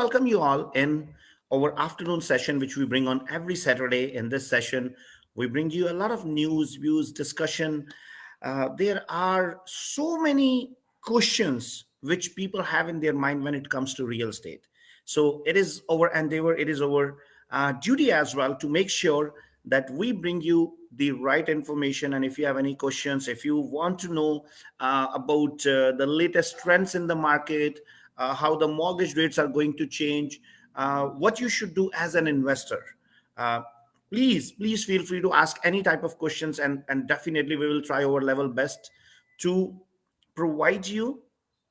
welcome you all in our afternoon session, which we bring on every Saturday. In this session, we bring you a lot of news, views, discussion. There are so many questions which people have in their mind when it comes to real estate. So it is our endeavor, it is our duty as well to make sure that we bring you the right information. And if you have any questions, if you want to know about the latest trends in the market, how the mortgage rates are going to change, what you should do as an investor. Uh, please feel free to ask any type of questions, and definitely we will try our level best to provide you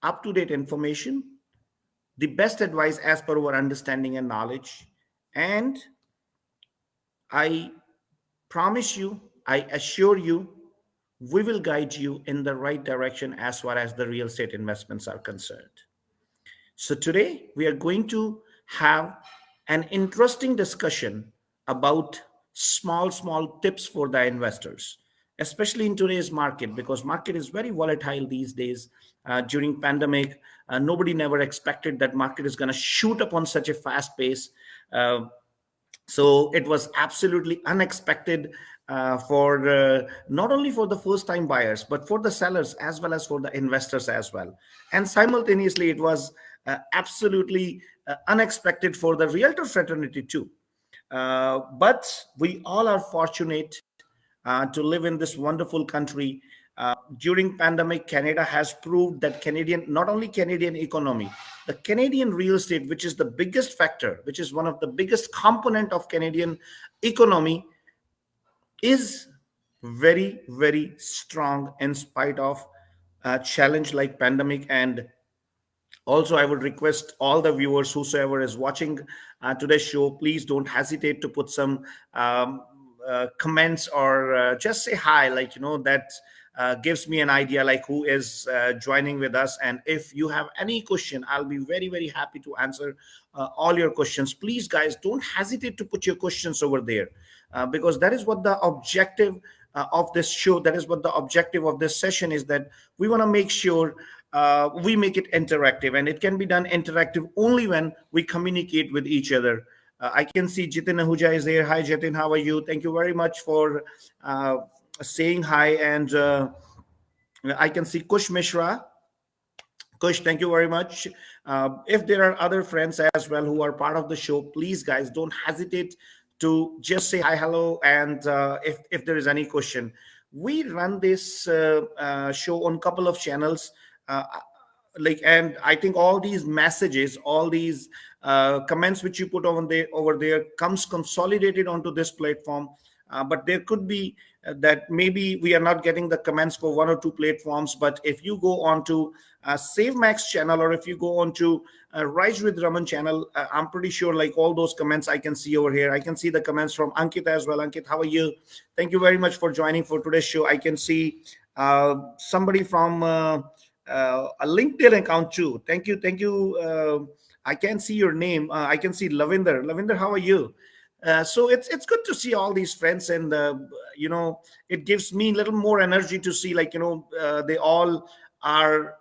up to date information, the best advice as per our understanding and knowledge. And I promise you, I assure you, we will guide you in the right direction as far as the real estate investments are concerned. So, today we are going to have an interesting discussion about small tips for the investors, especially in today's market, because market is very volatile these days. During pandemic, nobody never expected that market is going to shoot up on such a fast pace. Uh, so it was absolutely unexpected for not only for the first time buyers, but for the sellers as well as for the investors as well. And simultaneously it was absolutely unexpected for the realtor fraternity too. But we all are fortunate to live in this wonderful country. During pandemic, Canada has proved that Canadian, not only Canadian economy, the Canadian real estate, which is the biggest factor, which is one of the biggest component of Canadian economy, is very strong in spite of a challenge like pandemic. And also, I would request all the viewers, whosoever is watching today's show, please don't hesitate to put some comments, or just say hi, like, that gives me an idea like who is joining with us. And if you have any question, I'll be very happy to answer all your questions. Please, guys, don't hesitate to put your questions over there, because that is what the objective of this show, that is what the objective of this session is, that we want to make sure we make it interactive, and it can be done interactive only when we communicate with each other. I can see Jitin Ahuja is there. Hi, Jitin, how are you? Thank you very much for saying hi. And I can see Kush Mishra. Kush, thank you very much. If there are other friends as well who are part of the show, please, guys, don't hesitate to just say hi, hello, and if there is any question. We run this show on a couple of channels. Uh, and I think all these messages, all these comments which you put over there comes consolidated onto this platform. But there could be that maybe we are not getting the comments for one or two platforms. But if you go on to Save Max channel, or if you go on to Rise with Raman channel, I'm pretty sure like all those comments I can see over here. I can see the comments from Ankit as well. Ankit, how are you? Thank you very much for joining for today's show. I can see somebody from a LinkedIn account too. Thank you. I can see your name. I can see Lavinder. Lavinder, how are you? So it's good to see all these friends, and it gives me a little more energy to see, like, they all are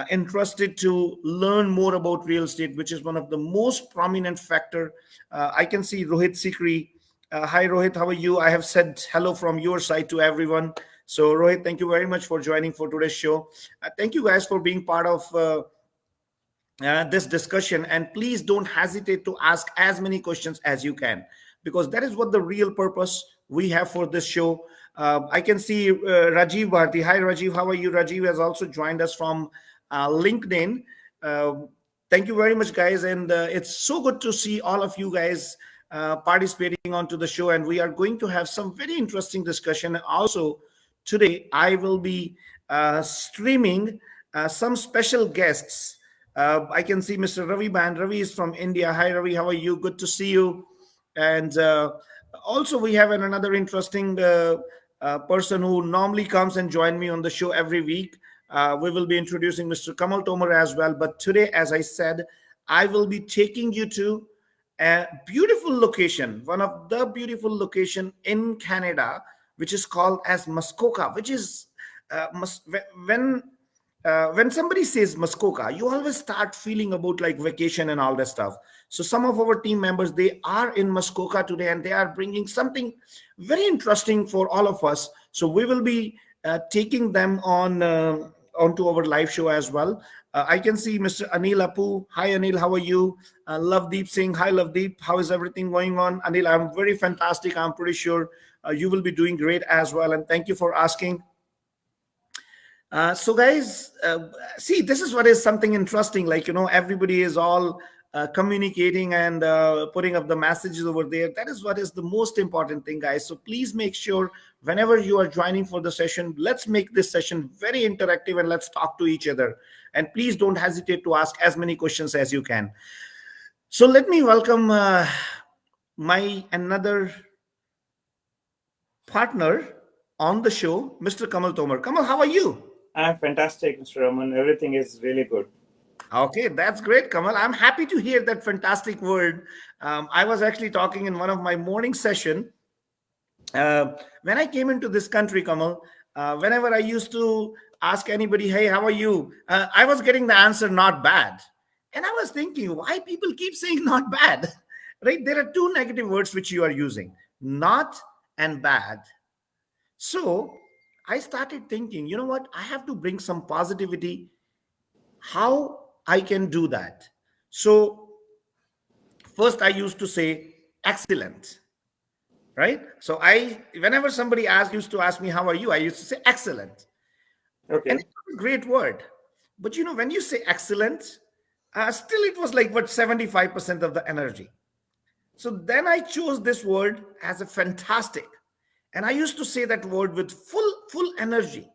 interested to learn more about real estate, which is one of the most prominent factor. I can see Rohit Sikri. Hi Rohit, how are you? I have said hello from your side to everyone. So Rohit, thank you very much for joining for today's show. Thank you guys for being part of this discussion, and please don't hesitate to ask as many questions as you can, because that is what the real purpose we have for this show. I can see Rajiv Bharti. Hi Rajiv, how are you? Rajiv has also joined us from LinkedIn. Thank you very much, guys, and it's so good to see all of you guys participating onto the show. And we are going to have some very interesting discussion. Also today I will be streaming some special guests. I can see Mr. Ravi Band. Ravi is from India. Hi Ravi, how are you? Good to see you. And also we have another interesting person who normally comes and join me on the show every week. We will be introducing Mr. Kamal Tomar as well. But today, as I said, I will be taking you to a beautiful location, one of the beautiful location in Canada, which is called as Muskoka, which is when when somebody says Muskoka, you always start feeling about like vacation and all that stuff. So some of our team members, they are in Muskoka today, and they are bringing something very interesting for all of us. So we will be taking them on onto our live show as well. I can see Mr. Anil Apu. Hi, Anil. How are you? Lovedeep Singh. Hi, Lovedeep. How is everything going on? Anil, I'm very fantastic. I'm pretty sure you will be doing great as well. And thank you for asking. So guys, see, this is what is something interesting. Like, everybody is all communicating and putting up the messages over there. That is what is the most important thing, guys. So please make sure whenever you are joining for the session, let's make this session very interactive and let's talk to each other. And please don't hesitate to ask as many questions as you can. So let me welcome my another partner on the show, Mr. Kamal Tomar. Kamal, how are you? I'm fantastic, Mr. Raman. Everything is really good. Okay, that's great, Kamal. I'm happy to hear that fantastic word. I was actually talking in one of my morning session. When I came into this country, Kamal, whenever I used to ask anybody, "Hey, how are you?" I was getting the answer, "Not bad," and I was thinking, why people keep saying "not bad"? Right? There are two negative words which you are using, "not" and "bad." So I started thinking, you know what? I have to bring some positivity. How I can do that? So first I used to say excellent, right? So whenever somebody used to ask me, how are you? I used to say excellent. Okay. And it was a great word. But when you say excellent, still it was like, what, 75% of the energy. So then I chose this word as a fantastic. And I used to say that word with full energy.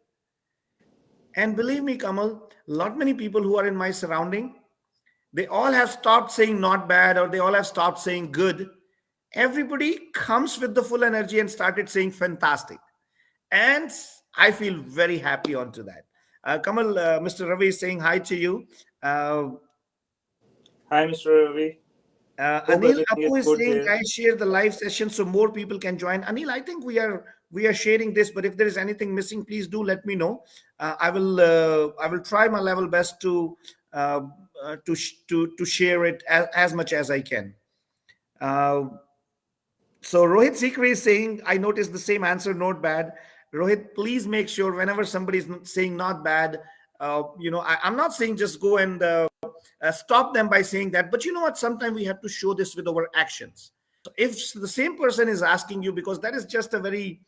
And believe me, Kamal, lot many people who are in my surrounding, they all have stopped saying not bad, or they all have stopped saying good. Everybody comes with the full energy and started saying fantastic. And I feel very happy onto that. Kamal, Mr. Ravi is saying hi to you. Uh, Hi, Mr. Ravi. Hope Anil everything is Apu is good saying, there. "I share the live session so more people can join." Anil, I think we are sharing this, but if there is anything missing, please do let me know. I will try my level best uh, to share it as much as I can. Uh, so Rohit Sikri is saying, "I noticed the same answer, not bad." Rohit, please make sure whenever somebody is saying not bad, I'm not saying just go and stop them by saying that, but you know what? Sometimes we have to show this with our actions. So if the same person is asking you, because that is just a very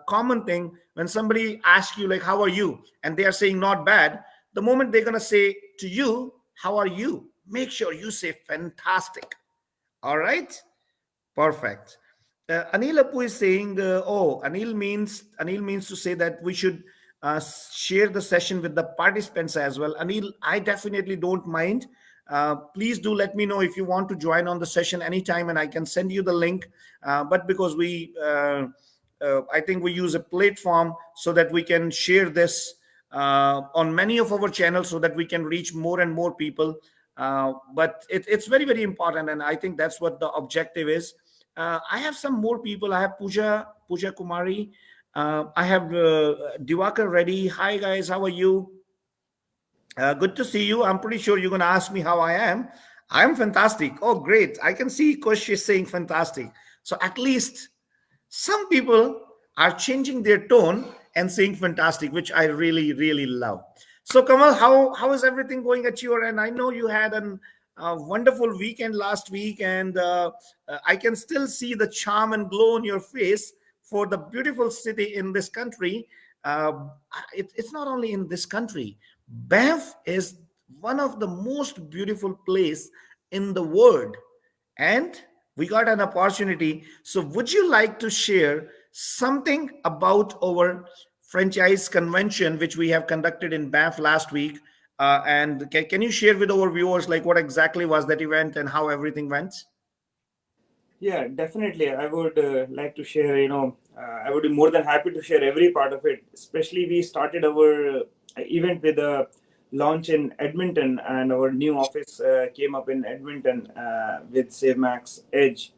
common thing, when somebody asks you like, "How are you?" and they are saying not bad, the moment they're gonna say to you, "How are you?" make sure you say fantastic. All right. Perfect. Anil Apu is saying, Anil means to say that we should share the session with the participants as well. Anil, I definitely don't mind. Please do let me know if you want to join on the session anytime, and I can send you the link. But because I think we use a platform so that we can share this on many of our channels so that we can reach more and more people. But it's very, very important, and I think that's what the objective is. I have some more people. I have Pooja Kumari. I have Diwakar Reddy. Hi guys, how are you? Good to see you. I'm pretty sure you're going to ask me how I am. I'm fantastic. Oh, great. I can see Kush is saying fantastic. So at least some people are changing their tone and saying fantastic, which I really, really love. So, Kamal, how is everything going at your end? I know you had an wonderful weekend last week, and I can still see the charm and glow on your face for the beautiful city in this country. It's not only in this country. Banff is one of the most beautiful place in the world, and we got an opportunity. So would you like to share something about our franchise convention which we have conducted in Banff last week, and can you share with our viewers like what exactly was that event and how everything went? Yeah, definitely. I would like to share, I would be more than happy to share every part of it. Especially, we started our event with a launch in Edmonton, and our new office came up in Edmonton with SaveMax Edge.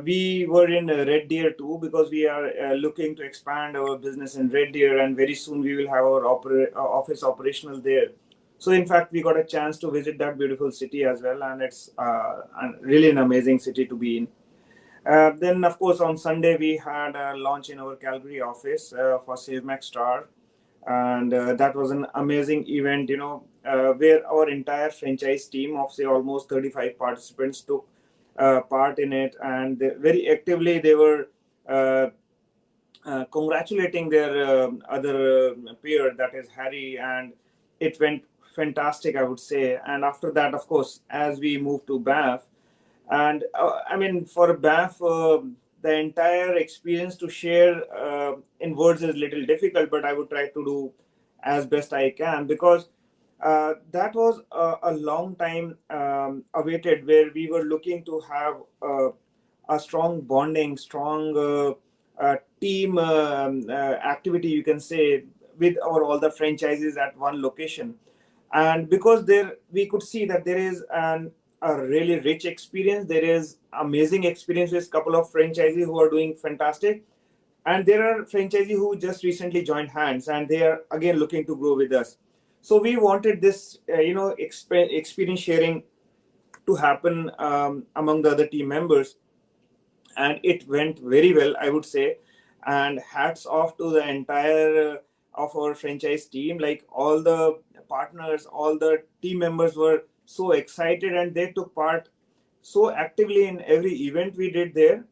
We were in Red Deer too because we are looking to expand our business in Red Deer, and very soon we will have our office operational there. So in fact, we got a chance to visit that beautiful city as well, and it's really an amazing city to be in. Then, of course, on Sunday we had a launch in our Calgary office for SaveMax Star, and that was an amazing event. Where our entire franchise team of say almost 35 participants took part in it, and very actively they were uh, congratulating their other peer, that is Harry, and it went fantastic, I would say. And after that, of course, as we moved to Banff, and I mean, for Banff, the entire experience to share in words is a little difficult, but I would try to do as best I can, because that was a long time awaited, where we were looking to have a strong bonding, strong team activity, you can say, with our all the franchises at one location. And because there we could see that there is a really rich experience, there is amazing experience with couple of franchisees who are doing fantastic, and there are franchisees who just recently joined hands and they are again looking to grow with us. So we wanted this experience sharing to happen among the other team members, and it went very well, I would say. And hats off to the entire of our franchise team. Like, all the partners, all the team members were so excited, and they took part so actively in every event we did there.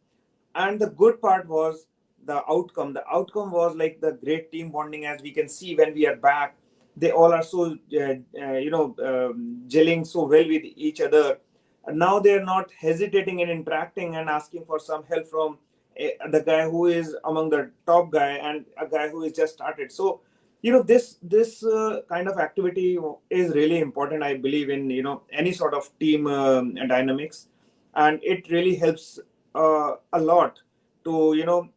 And the good part was the outcome was like the great team bonding, as we can see when we are back. They all are so gelling so well with each other. And now they're not hesitating in interacting and asking for some help from the guy who is among the top guy and a guy who is just started. So this kind of activity is really important, I believe, in any sort of team dynamics. And it really helps a lot to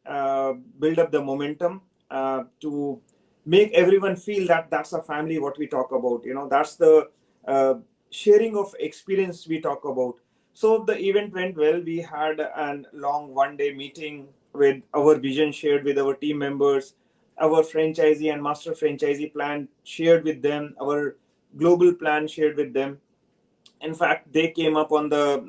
build up the momentum, to make everyone feel that that's a family. What we talk about, that's the uh, sharing of experience we talk about. So the event went well. We had a long 1 day meeting with our vision shared with our team members, our franchisee and master franchisee plan shared with them, our global plan shared with them. In fact, they came up on the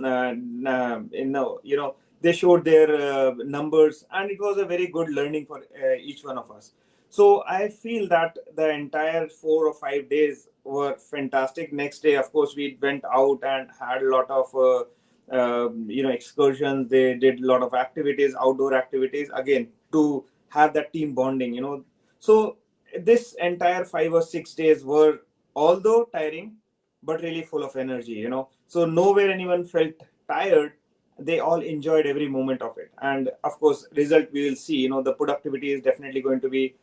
they showed their numbers, and it was a very good learning for each one of us. So I feel that the entire 4 or 5 days were fantastic. Next day, of course, we went out and had a lot of excursions. They did a lot of activities, outdoor activities, again to have that team bonding. So this entire 5 or 6 days were, although tiring, but really full of energy. So nowhere anyone felt tired. They all enjoyed every moment of it. And of course, result we will see. The productivity is definitely going to be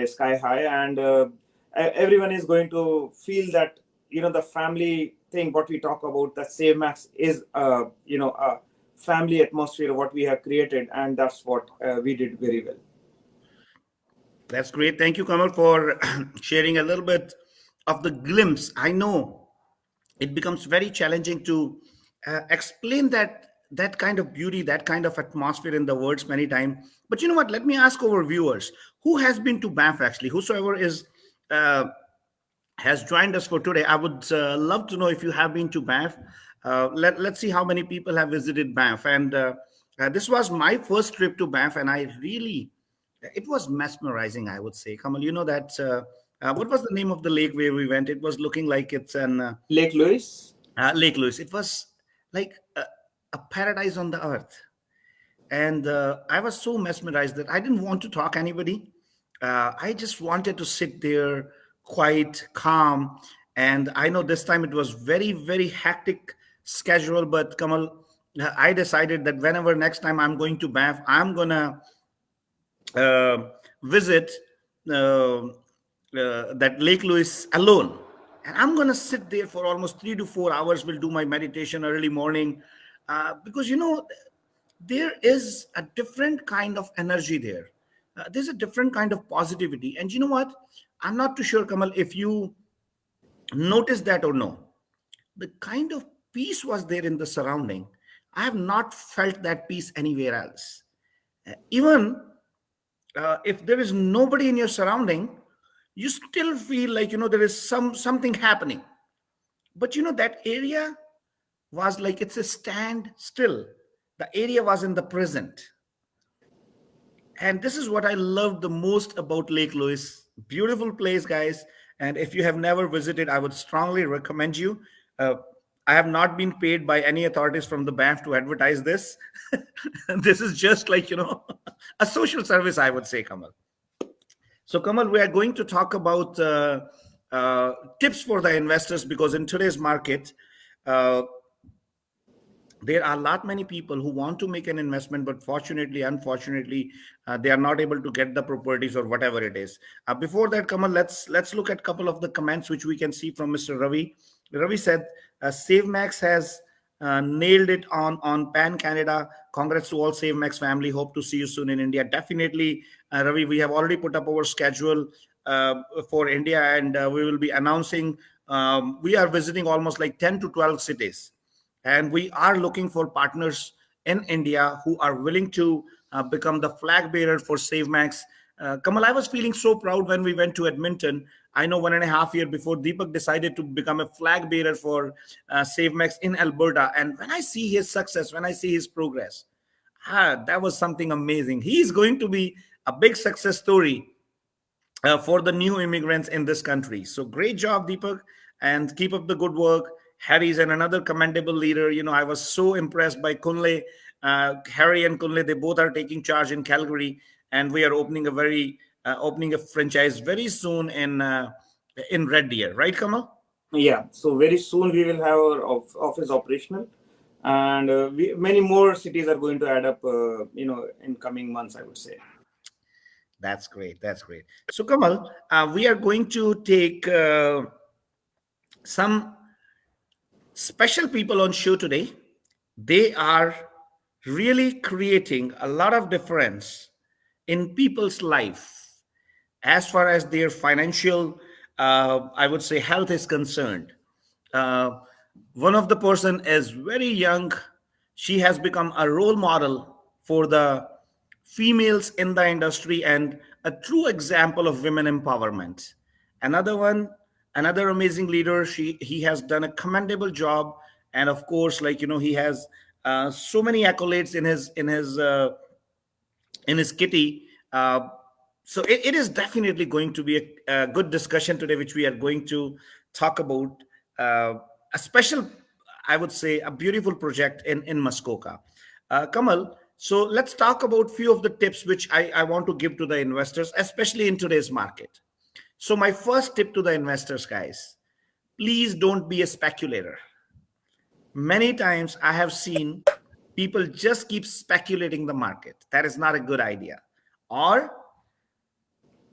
sky high, and everyone is going to feel that the family thing. What we talk about, the Save Max is a family atmosphere what we have created, and that's what we did very well. That's great. Thank you, Kamal, for sharing a little bit of the glimpse. I know it becomes very challenging to explain that kind of beauty, that kind of atmosphere in the words many times. But you know what? Let me ask our viewers who has been to Banff actually. Whosoever is uh, has joined us for today. I would love to know if you have been to Banff. Let's see how many people have visited Banff. And this was my first trip to Banff, and I really, it was mesmerizing, I would say. Kamal, you know that, what was the name of the lake where we went? It was looking like it's an Lake Louise. Lake Louise. It was like a paradise on the earth. And I was so mesmerized that I didn't want to talk anybody. I just wanted to sit there, quite calm. And I know this time it was very, very hectic schedule. But Kamal, I decided that whenever next time I'm going to Banff, I'm gonna uh, visit uh, that Lake Louise alone. And I'm going to sit there for almost 3 to 4 hours, will do my meditation early morning. Because, there is a different kind of energy there. There's a different kind of positivity. And you know what? I'm not too sure, Kamal, if you notice that or no. The kind of peace was there in the surrounding. I have not felt that peace anywhere else. Even if there is nobody in your surrounding, you still feel like, there is something happening. But that area was like it's a stand still. The area was in the present. And this is what I love the most about Lake Louise. Beautiful place, guys. And if you have never visited, I would strongly recommend you. Uh, I have not been paid by any authorities from the Banff to advertise this. This is just like, a social service, I would say, Kamal. So, Kamal, we are going to talk about tips for the investors because in today's market, uh, there are a lot many people who want to make an investment, but fortunately, unfortunately, they are not able to get the properties or whatever it is. Before that, Kamal, let's look at a couple of the comments which we can see from Mr. Ravi. Ravi said, SaveMax has nailed it on Pan Canada. Congrats to all SaveMax family. Hope to see you soon in India. Definitely, Ravi. We have already put up our schedule for India, and we will be announcing. We are visiting almost like 10 to 12 cities, and we are looking for partners in India who are willing to become the flag bearer for SaveMax. Kamal, I was feeling so proud when we went to Edmonton. I know 1.5 years before Deepak decided to become a flag bearer for SaveMax in Alberta. And when I see his success, when I see his progress, that was something amazing. He is going to be a big success story for the new immigrants in this country. So great job, Deepak, and keep up the good work. Harry's and another commendable leader. I was so impressed by Kunle. Harry and Kunle, they both are taking charge in Calgary, and we are opening a franchise very soon in Red Deer, right, Kamal? Yeah, so very soon we will have our office operational, and many more cities are going to add up, in coming months, I would say. That's great. That's great. So, Kamal, we are going to take some special people on show today. They are really creating a lot of difference in people's life as far as their financial, I would say, health is concerned. uh, One of the person is very young. She has become a role model for the females in the industry and a true example of women empowerment. Another one, another amazing leader. He has done a commendable job, and of course, like he has so many accolades in his kitty. So it is definitely going to be a good discussion today, which we are going to talk about a special, I would say, a beautiful project in Muskoka. Kamal, so let's talk about few of the tips which I want to give to the investors, especially in today's market. So my first tip to the investors, guys, please don't be a speculator. Many times I have seen people just keep speculating the market. That is not a good idea. Or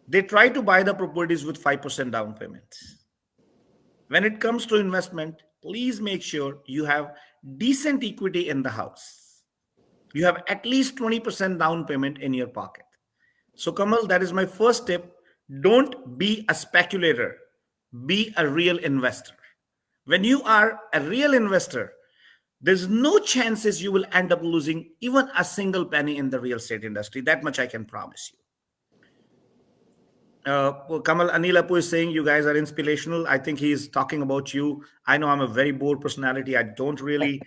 they try to buy the properties with 5% down payment. When it comes to investment, please make sure you have decent equity in the house. You have at least 20% down payment in your pocket. So, Kamal, that is my first tip. Don't be a speculator, be a real investor. When you are a real investor, there's no chances you will end up losing even a single penny in the real estate industry. That much I can promise you. Well, Kamal, Anil Apu is saying you guys are inspirational. I think he's talking about you. I know I'm a very bored personality. I don't really.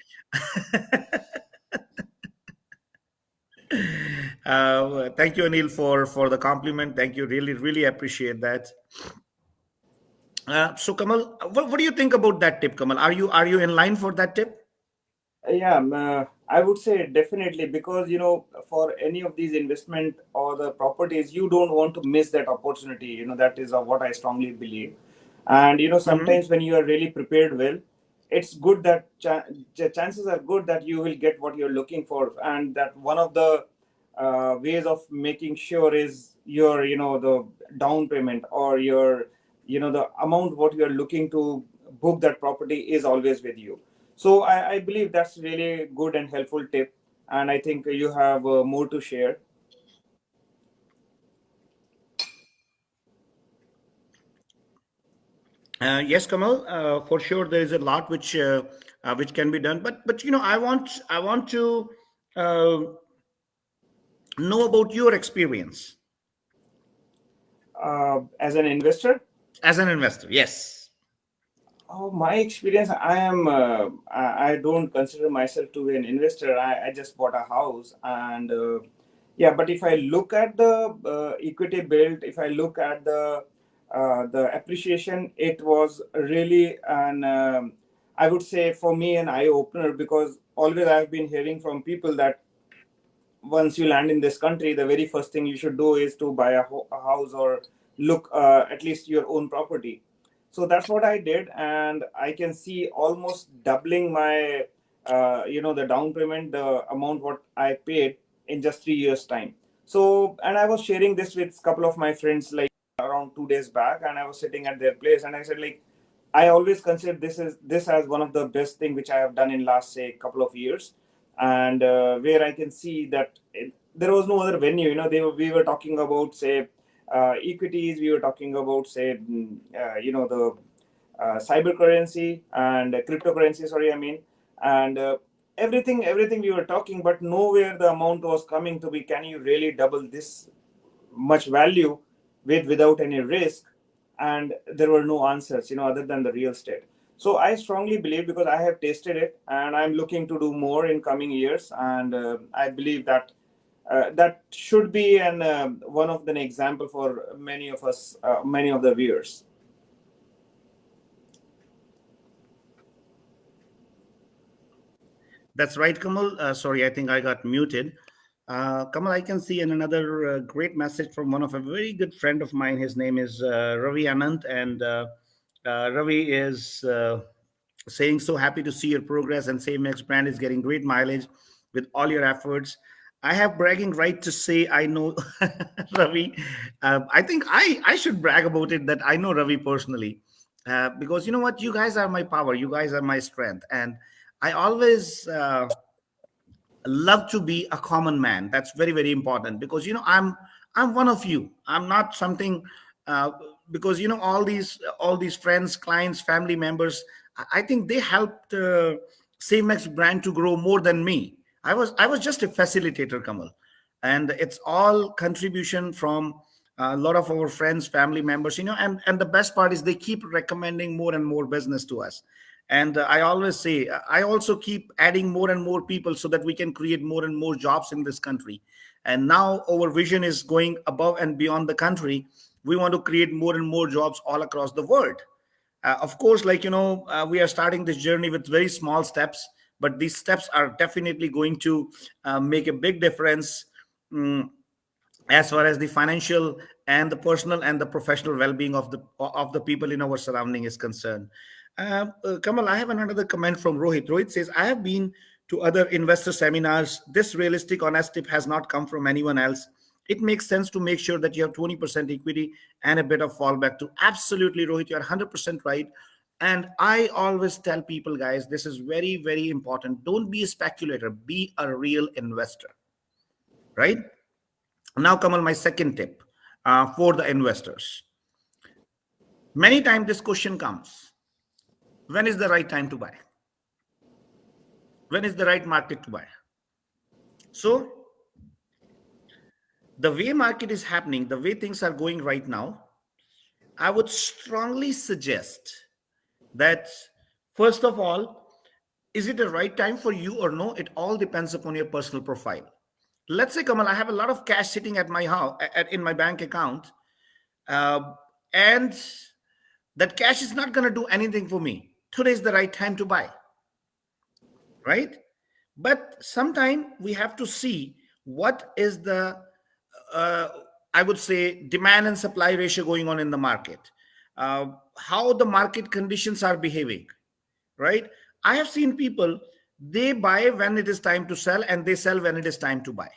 Thank you, Anil, for the compliment. Thank you. Really, really appreciate that. So, Kamal, what do you think about that tip, Kamal? Are you in line for that tip? Yeah, I would say definitely, because for any of these investment or the properties, you don't want to miss that opportunity. That is what I strongly believe. And Mm-hmm. sometimes when you are really prepared well, it's good that chances are good that you will get what you're looking for, and that one of the ways of making sure is your the down payment, or your the amount what you are looking to book that property is always with you. So I believe that's really good and helpful tip, and I think you have more to share. Yes, Kamal. For sure, there is a lot which can be done. But I want to uh, know about your experience. As an investor. as an investor? Yes. Oh, my experience, I don't consider myself to be an investor. I just bought a house, and yeah, but if I look at the equity built, if I look at the appreciation, it was really an I would say for me an eye opener, because always I've been hearing from people that once you land in this country, the very first thing you should do is to buy a house, or look at least your own property. So that's what I did, and I can see almost doubling my the down payment, the amount what I paid in just 3 years time. So, and I was sharing this with a couple of my friends like around 2 days back, and I was sitting at their place, and I said, like, I always consider this as one of the best thing which I have done in last, say, couple of years, and where I can see that there was no other venue. We were talking about, say, equities. We were talking about, say, the cyber currency and cryptocurrency. Sorry, I mean, and everything we were talking, but nowhere the amount was coming to be. Can you really double this much value without any risk? And there were no answers, other than the real estate. So I strongly believe, because I have tasted it, and I'm looking to do more in coming years, and I believe that that should be an one of the example for many of us, many of the viewers. That's right, Kamal. Sorry, I think I got muted. Kamal, I can see another great message from one of a very good friend of mine. His name is Ravi Anand, and Ravi is saying, so happy to see your progress, and SaveMax brand is getting great mileage with all your efforts. I have bragging right to say I know Ravi. I think I should brag about it that I know Ravi personally, because you know what, you guys are my power, you guys are my strength, and I always love to be a common man. That's very very important, because I'm one of you. I'm not something uh, because all these friends, clients, family members, I think they helped SaveMax brand to grow more than me. I was just a facilitator, Kamal, and it's all contribution from a lot of our friends, family members, and the best part is they keep recommending more and more business to us. And I always say, I also keep adding more and more people so that we can create more and more jobs in this country. And now our vision is going above and beyond the country. We want to create more and more jobs all across the world. Of course, we are starting this journey with very small steps, but these steps are definitely going to make a big difference, mm, as far as the financial and the personal and the professional well-being of the people in our surrounding is concerned. Kamal, I have another comment from Rohit. Rohit says, I have been to other investor seminars. This realistic honest tip has not come from anyone else. It makes sense to make sure that you have 20% equity and a bit of fallback too. Absolutely, Rohit, you're 100% right. And I always tell people, guys, this is very very important. Don't be a speculator, be a real investor, right? Now, Kamal, my second tip for the investors. Many times this question comes: when is the right time to buy? When is the right market to buy? So, the way market is happening, the way things are going right now, I would strongly suggest that, first of all, is it the right time for you or no? It all depends upon your personal profile. Let's say, Kamal, I have a lot of cash sitting at my house, in my bank account, uh, and that cash is not going to do anything for me. Today is the right time to buy, right? But sometime we have to see what is the uh, I would say demand and supply ratio going on in the market, how the market conditions are behaving, right? I have seen people, they buy when it is time to sell and they sell when it is time to buy,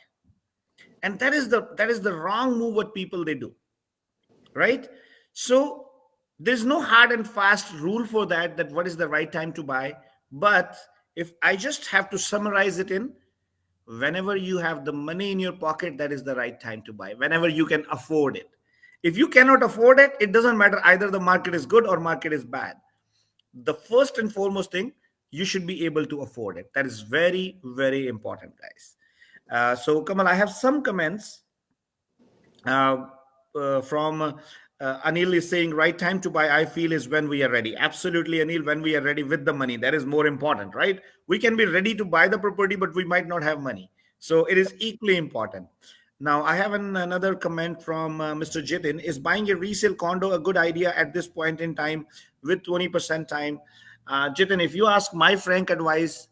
and that is the wrong move what people they do, right? So there's no hard and fast rule for that what is the right time to buy. But if I just have to summarize it in, whenever you have the money in your pocket, that is the right time to buy, whenever you can afford it. If you cannot afford it, it doesn't matter either the market is good or market is bad. The first and foremost thing, you should be able to afford it. That is very very important, guys. So Kamal, I have some comments. uh, from Anil is saying, right time to buy, I feel, is when we are ready. Absolutely, Anil, when we are ready with the money. That is more important, right? We can be ready to buy the property, but we might not have money. So it is equally important. Now, I have another comment from Mr. Jitin. Is buying a resale condo a good idea at this point in time with 20% time? Jitin, if you ask my frank advice,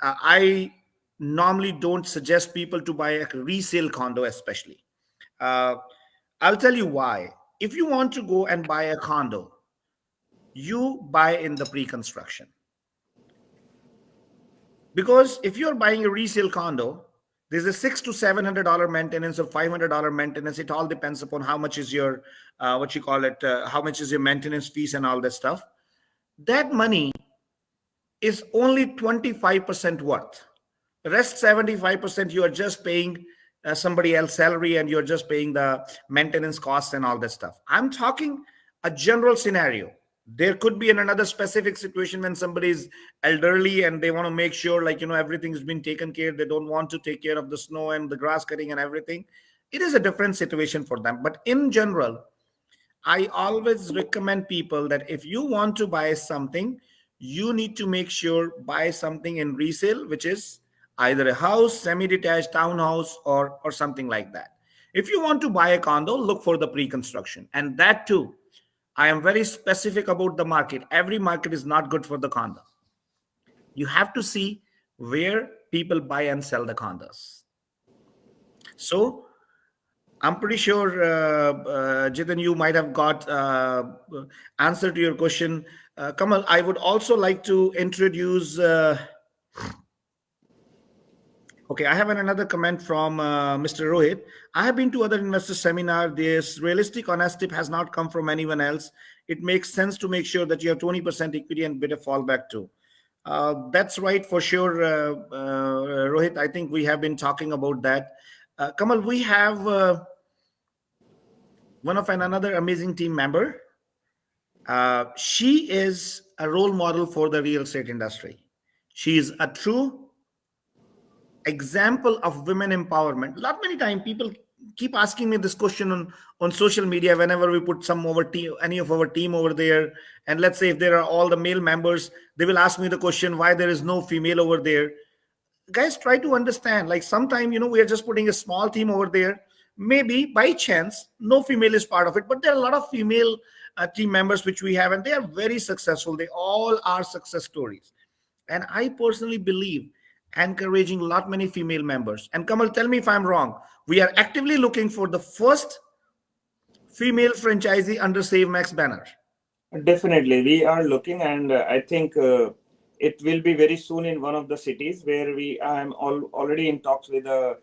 I normally don't suggest people to buy a resale condo, especially. Uh, I'll tell you why. If you want to go and buy a condo, you buy in the pre construction. Because if you're buying a resale condo, there's a $600 to $700 maintenance or $500 maintenance. It all depends upon how much is your, what you call it, how much is your maintenance fees and all that stuff. That money is only 25% worth. The rest 75% you are just paying somebody else's salary, and you're just paying the maintenance costs and all that stuff. I'm talking a general scenario. There could be in another specific situation when somebody is elderly and they want to make sure, like, everything's been taken care. They don't want to take care of the snow and the grass cutting and everything. It is a different situation for them. But in general, I always recommend people that if you want to buy something, you need to make sure buy something in resale, which is either a house, semi-detached townhouse, or something like that. If you want to buy a condo, look for the pre-construction. And that too, I am very specific about the market. Every market is not good for the condo. You have to see where people buy and sell the condos. So I'm pretty sure, Jitin, you might have got answer to your question. Kamal, I would also like to introduce. Okay, I have another comment from Mr. Rohit. I have been to other investor seminar. This realistic honest tip has not come from anyone else. It makes sense to make sure that you have 20% equity and bit of fallback too. That's right for sure, Rohit. I think we have been talking about that. Kamal, we have one of another amazing team member. She is a role model for the real estate industry. She is a true example of women empowerment. Lot many time people keep asking me this question on social media whenever we put some over team, any of our team over there, and let's say if there are all the male members, they will ask me the question why there is no female over there. Guys, try to understand, like, sometime we are just putting a small team over there, maybe by chance no female is part of it, but there are a lot of female team members which we have, and they are very successful. They all are success stories, and I personally believe encouraging a lot many female members. And Kamal, tell me if I'm wrong, we are actively looking for the first female franchisee under Save Max banner. Definitely, we are looking, and I think it will be very soon in one of the cities where I am already in talks with a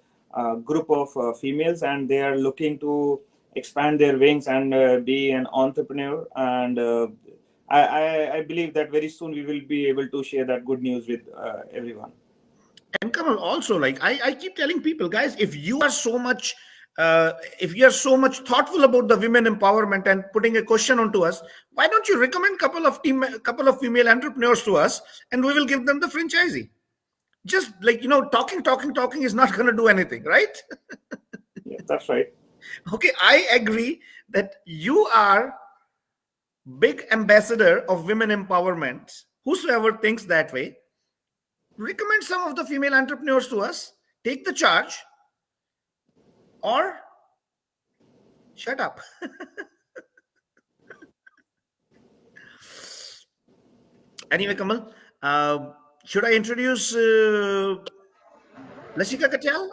group of females, and they are looking to expand their wings and be an entrepreneur. And I believe that very soon we will be able to share that good news with everyone. And Kamal, also, like, I keep telling people, guys, if you are so much thoughtful about the women empowerment and putting a question onto us, why don't you recommend couple of female entrepreneurs to us, and we will give them the franchisee? Just like, talking is not going to do anything, right? Yeah, that's right. Okay, I agree that you are big ambassador of women empowerment. Whosoever thinks that way, recommend some of the female entrepreneurs to us, take the charge, or shut up. Anyway, Kamal, should I introduce Lashika Katyal?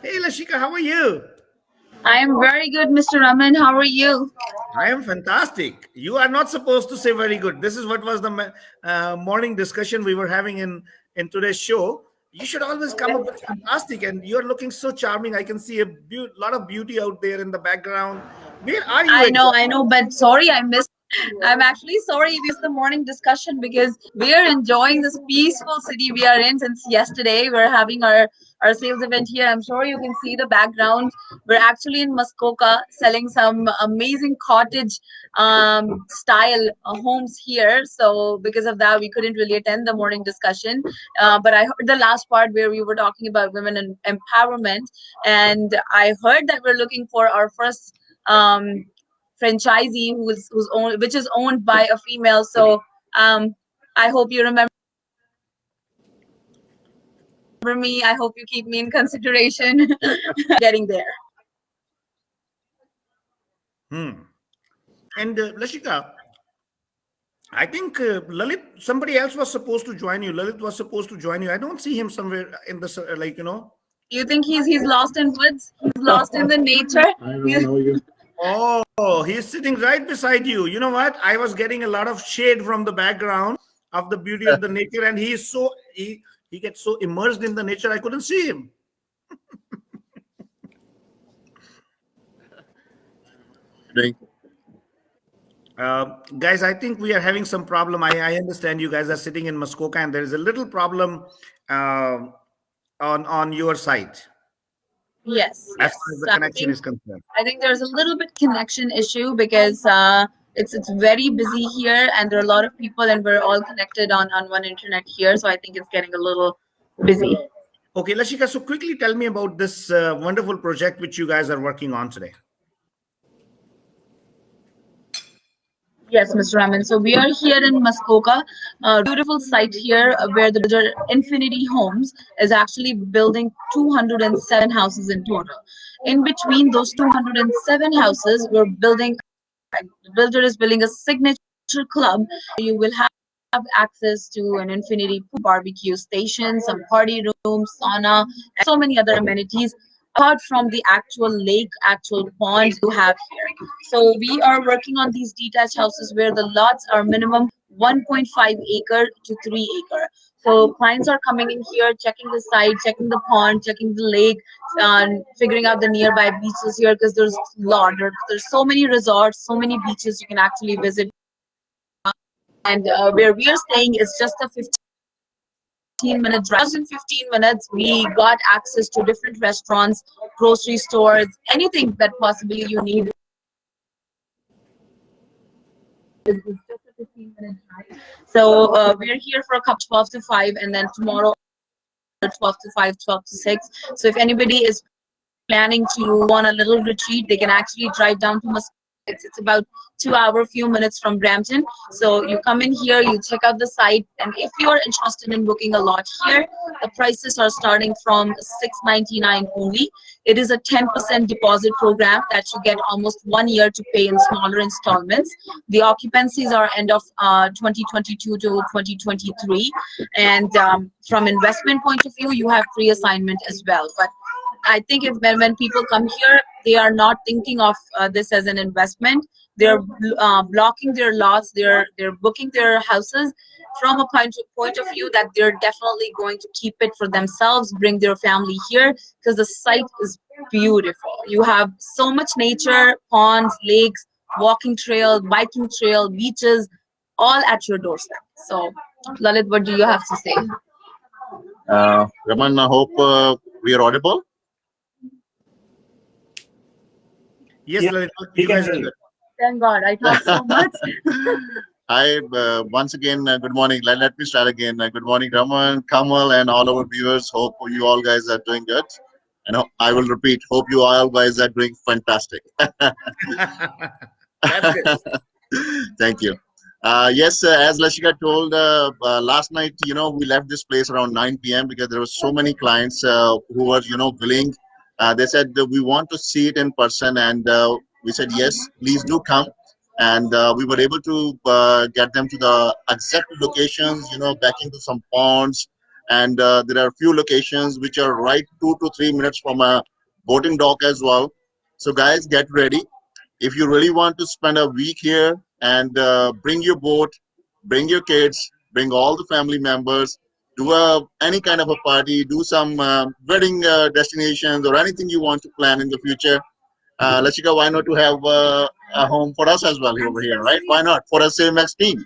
Hey, Lashika, how are you? I am very good, Mr. Raman. How are you? I am fantastic. You are not supposed to say very good. This is what was the morning discussion we were having in today's show. You should always come up with fantastic, and you're looking so charming. I can see a lot of beauty out there in the background. Where are you I exactly? know, but sorry, I missed I'm actually sorry we missed the morning discussion because we are enjoying this peaceful city we are in since yesterday. We're having our sales event here. I'm sure you can see the background. We're actually in Muskoka selling some amazing cottage style homes here. So because of that, we couldn't really attend the morning discussion. But I heard the last part where we were talking about women and empowerment, and I heard that we're looking for our first franchisee who's owned, which is owned by a female. So I hope you remember me. I hope you keep me in consideration. Getting there. And Lashika, I think Lalit, somebody else was supposed to join you. Lalit was supposed to join you. I don't see him somewhere in the like You think he's lost in woods? He's lost in the nature. I don't know you. Oh, he's sitting right beside you. You know what? I was getting a lot of shade from the background of the beauty of the nature, and he gets so immersed in the nature I couldn't see him. Doing. Guys, I think we are having some problem. I understand you guys are sitting in Muskoka, and there is a little problem on your side Yes, as yes. far as the So connection is concerned. I think there's a little bit connection issue because it's very busy here and there are a lot of people and we're all connected on one internet here. So I think it's getting a little busy. Okay, Lashika, so quickly tell me about this wonderful project which you guys are working on today. Yes, Mr. Raman. So we are here in Muskoka, a beautiful site here where the builder Infinity Homes is actually building 207 houses in total. In between those 207 houses, the builder is building a signature club. You will have access to an infinity pool, barbecue station, some party rooms, sauna, and so many other amenities apart from the actual lake, actual pond you have here. So we are working on these detached houses where the lots are minimum 1.5 acre to 3 acre. So clients are coming in here, checking the site, checking the pond, checking the lake, and figuring out the nearby beaches here because there's a lot. There's so many resorts, so many beaches you can actually visit. And where we are staying is just a 15-minute drive. In 15 minutes, we got access to different restaurants, grocery stores, anything that possibly you need. It's just a 15-minute drive. So we're here for a couple 12 to 5, and then tomorrow 12 to 5, 12 to 6. So if anybody is planning to go on a little retreat, they can actually drive down to Muskoka. It's about 2 hour, few minutes from Brampton. So you come in here, you check out the site, and if you're interested in booking a lot here, the prices are starting from $699 only. It is a 10% deposit program that you get almost 1 year to pay in smaller installments. The occupancies are end of 2022 to 2023, and from investment point of view, you have free assignment as well. But I think when people come here, they are not thinking of this as an investment. They're blocking their lots. They're booking their houses from a point of view that they're definitely going to keep it for themselves, bring their family here because the site is beautiful. You have so much nature, ponds, lakes, walking trail, biking trail, beaches, all at your doorstep. So, Lalit, what do you have to say? Raman, I hope we are audible. Yes, Yeah, Lalit, we you can guys hear are you. good. Thank God, I talked so much. Hi, once again, good morning. Let me start again. Good morning, Raman, Kamal, and all our viewers. Hope you all guys are doing good. And I will repeat, hope you all guys are doing fantastic. That's good. Thank you. Yes, as Lashika told last night, we left this place around 9 p.m. because there were so many clients who were, willing. They said that we want to see it in person, and we said yes, please do come. And we were able to get them to the exact locations, back into some ponds. And there are a few locations which are right 2 to 3 minutes from a boating dock as well. So guys, get ready if you really want to spend a week here and bring your boat, bring your kids, bring all the family members, do any kind of a party, do some wedding destinations or anything you want to plan in the future, Lashika, why not to have a home for us as well over here, right? Why not for a same as team?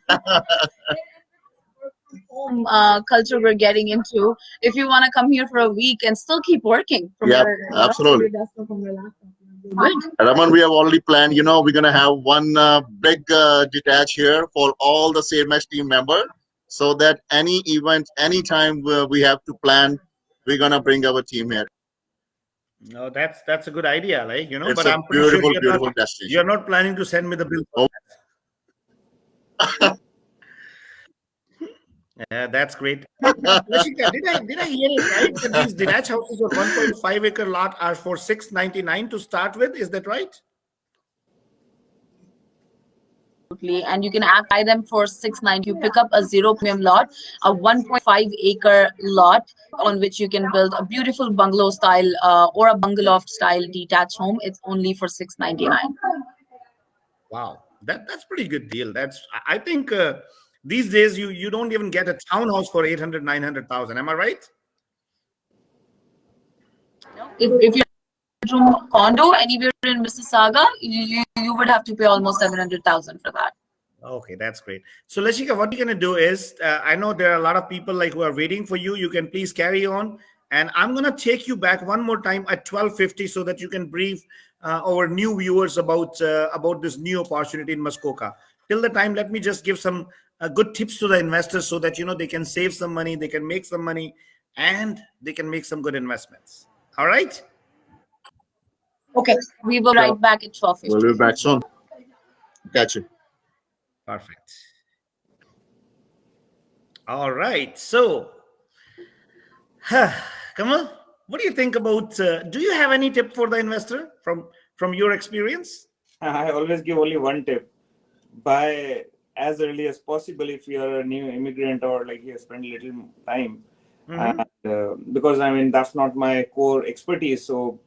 Home culture we're getting into. If you want to come here for a week and still keep working from Yep, your absolutely. desktop, from your laptop, you're good. Raman, we have already planned. We're gonna have one big detach here for all the same as team member, so that any event, anytime we have to plan, we're gonna bring our team here. No, that's a good idea, like, It's but a I'm pretty sure beautiful, you're not beautiful destination. planning to send me the bill. Oh, Yeah, that's great. Lashika, did I hear it right that these detached houses on 1.5-acre lot are for 699 to start with? Is that right? And you can buy them for 690. You pick up a zero premium lot, a 1.5-acre lot on which you can build a beautiful bungalow style or a bungalow style detached home. It's only for 699. Wow, that's pretty good deal. I think these days you don't even get a townhouse for 800 900,000. Am I right? If you're in a bedroom condo anywhere in Mississauga, you would have to pay almost 700,000 for that. Okay, that's great. So, Lashika, what you're gonna do is, I know there are a lot of people like who are waiting for you. You can please carry on, and I'm gonna take you back one more time at 12:50 so that you can brief our new viewers about this new opportunity in Muskoka. Till the time, let me just give some good tips to the investors so that they can save some money, they can make some money, and they can make some good investments. All right. Okay, we will right back at we'll 12:50. be back soon. Catch you. Perfect. All right. So, Kamal, what do you think about? Do you have any tip for the investor from your experience? I always give only one tip: buy as early as possible if you are a new immigrant or like you have spent little time. Mm-hmm. And because I mean that's not my core expertise, so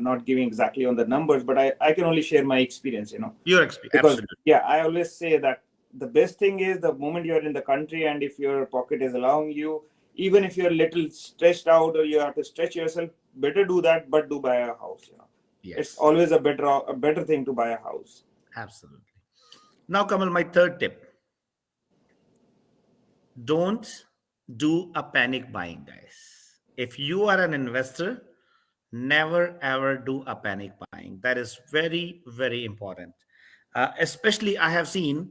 not giving exactly on the numbers, but I can only share my experience, Your experience, because absolutely. yeah, I always say that the best thing is the moment you're in the country and if your pocket is allowing you, even if you're a little stretched out or you have to stretch yourself, better do that, but do buy a house. It's Yes, always a better thing to buy a house. absolutely. Now, Kamal, my third tip: don't do a panic buying, guys. If you are an investor, never ever do a panic buying. That is very, very important. Especially, I have seen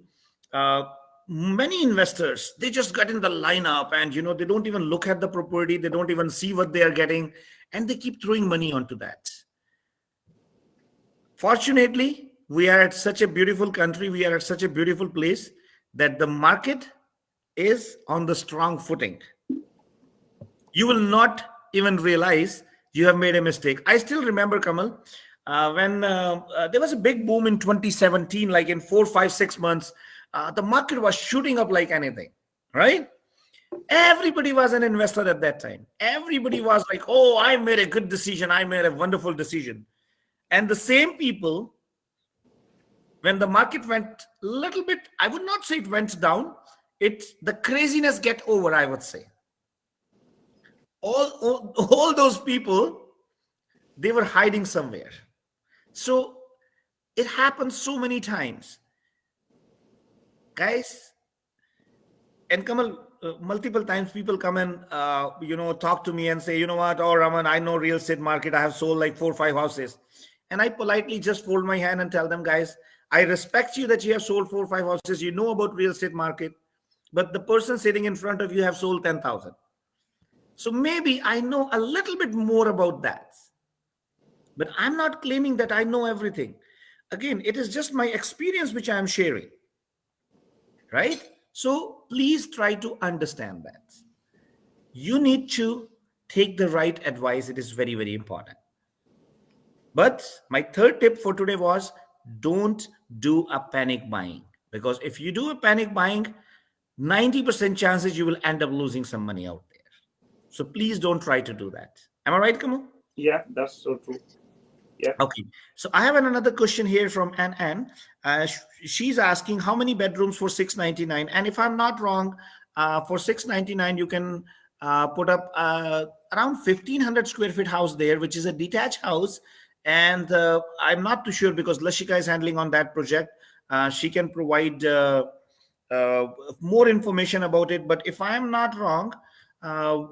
uh, many investors, they just got in the lineup and they don't even look at the property, they don't even see what they are getting, and they keep throwing money onto that. Fortunately, we are at such a beautiful country, we are at such a beautiful place that the market is on the strong footing. You will not even realize you have made a mistake. I still remember, Kamal, when there was a big boom in 2017, like in 4, 5, 6 months, the market was shooting up like anything, right? Everybody was an investor at that time. Everybody was like, oh, I made a good decision. I made a wonderful decision. And the same people, when the market went a little bit, I would not say it went down, the craziness get over, I would say. All those people, they were hiding somewhere. So it happens so many times, guys. And Kamal, multiple times people come and talk to me and say, you know what, oh Raman, I know real estate market, I have sold like 4 or 5 houses. And I politely just fold my hand and tell them, guys, I respect you that you have sold 4 or 5 houses, you know about real estate market, but the person sitting in front of you have sold 10,000. So maybe I know a little bit more about that. But I'm not claiming that I know everything. Again, it is just my experience which I am sharing, right? So please try to understand that. You need to take the right advice. It is very, very important. But my third tip for today was don't do a panic buying. Because if you do a panic buying, 90% chances you will end up losing some money out there. So please don't try to do that. Am I right, Kamal? Yeah, that's so true. Yeah. Okay, so I have another question here from Ann. She's asking how many bedrooms for 699, and if I'm not wrong, for 699 you can put up around 1,500 square feet house there, which is a detached house, And I'm not too sure because Lashika is handling on that project. She can provide uh, more information about it. But if I'm not wrong,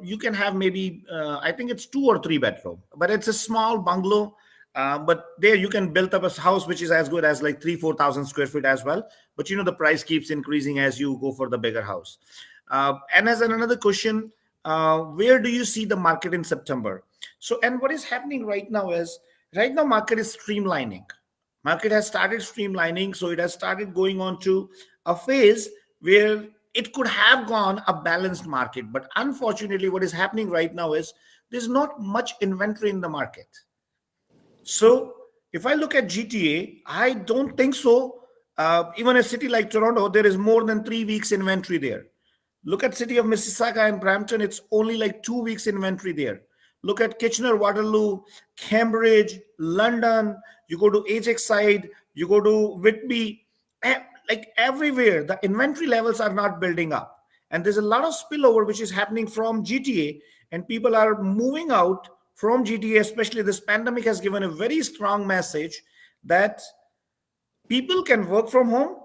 you can have maybe I think it's 2 or 3 bedroom, but it's a small bungalow. But there you can build up a house which is as good as like 3-4 thousand square feet as well. But the price keeps increasing as you go for the bigger house. And as another question, where do you see the market in September? So, and what is happening right now is, right now market is streamlining. Market has started streamlining, so it has started going on to a phase where it could have gone a balanced market. But unfortunately, what is happening right now is there's not much inventory in the market. So if I look at GTA, I don't think so. Even a city like Toronto, there is more than 3 weeks inventory there. Look at city of Mississauga and Brampton, it's only like 2 weeks inventory there. Look at Kitchener, Waterloo, Cambridge, London. You go to Ajax side, you go to Whitby, like everywhere, the inventory levels are not building up. And there's a lot of spillover which is happening from GTA, and people are moving out from GTA. Especially this pandemic has given a very strong message that people can work from home,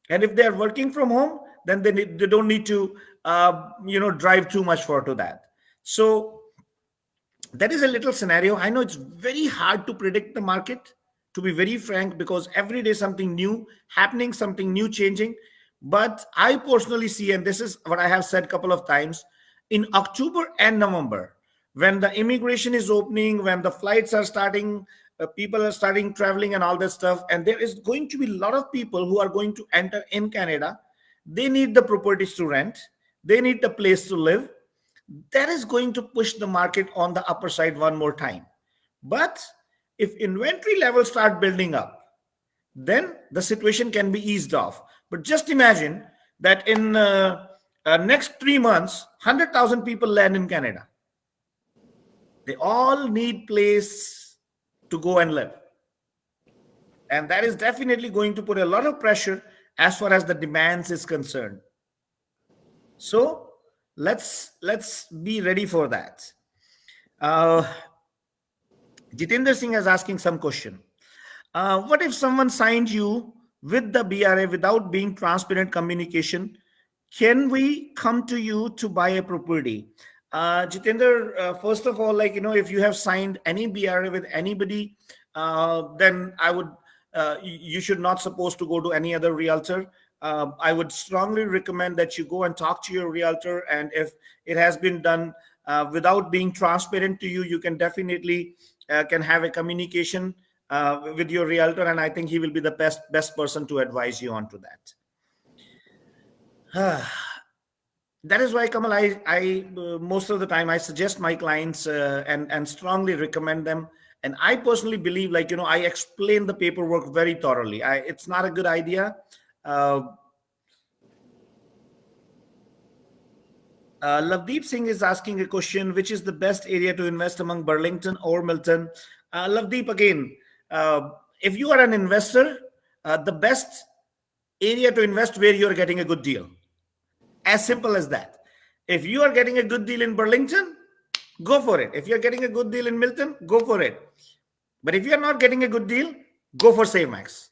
and if they are working from home, then they don't need to drive too much for to that. So that is a little scenario. I know it's very hard to predict the market, to be very frank, because every day something new happening, something new changing. But I personally see, and this is what I have said a couple of times, in October and November, when the immigration is opening, when the flights are starting, people are starting traveling and all that stuff, and there is going to be a lot of people who are going to enter in Canada. They need the properties to rent, they need the place to live. That is going to push the market on the upper side one more time. But if inventory levels start building up, then the situation can be eased off. But just imagine that in next 3 months, 100,000 people land in Canada. They all need place to go and live, and that is definitely going to put a lot of pressure as far as the demands is concerned. So let's be ready for that. uh, Jitendra Singh is asking some question. What if someone signed you with the BRA without being transparent communication? Can we come to you to buy a property? Jitendra, first of all, if you have signed any BRA with anybody, then I would, you should not supposed to go to any other realtor. I would strongly recommend that you go and talk to your realtor. And if it has been done without being transparent to you, you can definitely can have a communication with your realtor, and I think he will be the best person to advise you on to that. That is why, Kamal, I most of the time I suggest my clients and strongly recommend them. And I personally believe, I explain the paperwork very thoroughly. It's not a good idea. Lavdeep Singh is asking a question: which is the best area to invest among Burlington or Milton? Lavdeep, again, if you are an investor, the best area to invest where you are getting a good deal. As simple as that. If you are getting a good deal in Burlington, go for it. If you're getting a good deal in Milton, go for it. But if you're not getting a good deal, go for SaveMax.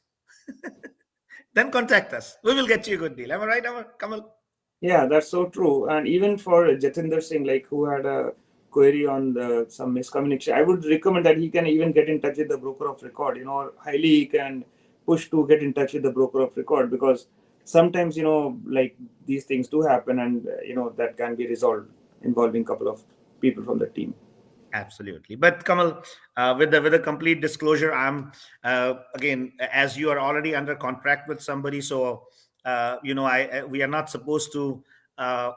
Then contact us. We will get you a good deal. Am I right, Kamal? Yeah, that's so true. And even for Jatinder Singh, like who had a query on some miscommunication, I would recommend that he can even get in touch with the broker of record. Highly he can push to get in touch with the broker of record, because sometimes like these things do happen, and that can be resolved involving a couple of people from the team. Absolutely. But Kamal, with a complete disclosure, I'm again, as you are already under contract with somebody, so we are not supposed to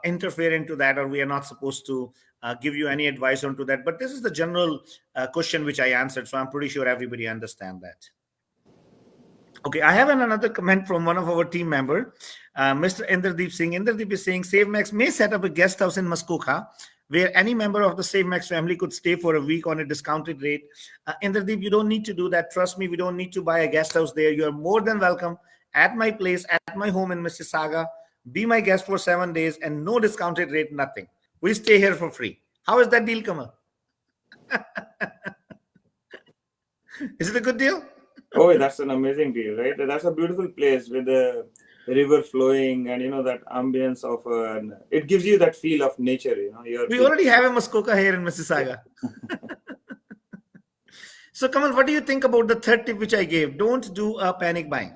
interfere into that, or we are not supposed to give you any advice onto that. But this is the general question which I answered, so I'm pretty sure everybody understand that. Okay, I have another comment from one of our team member, Mr. Inderdeep Singh. Inderdeep is saying SaveMax may set up a guest house in Muskoka where any member of the SaveMax family could stay for a week on a discounted rate. Inderdeep, you don't need to do that. Trust me, we don't need to buy a guest house there. You are more than welcome at my place, at my home in Mississauga. Be my guest for 7 days and no discounted rate, nothing. We stay here for free. How is that deal, Kamal? Is it a good deal? Oh, that's an amazing deal, right? That's a beautiful place with the river flowing and that ambience of it gives you that feel of nature. You're We feeling. already have a Muskoka here in Mississauga. So, Kamal, what do you think about the third tip which I gave? Don't do a panic buying.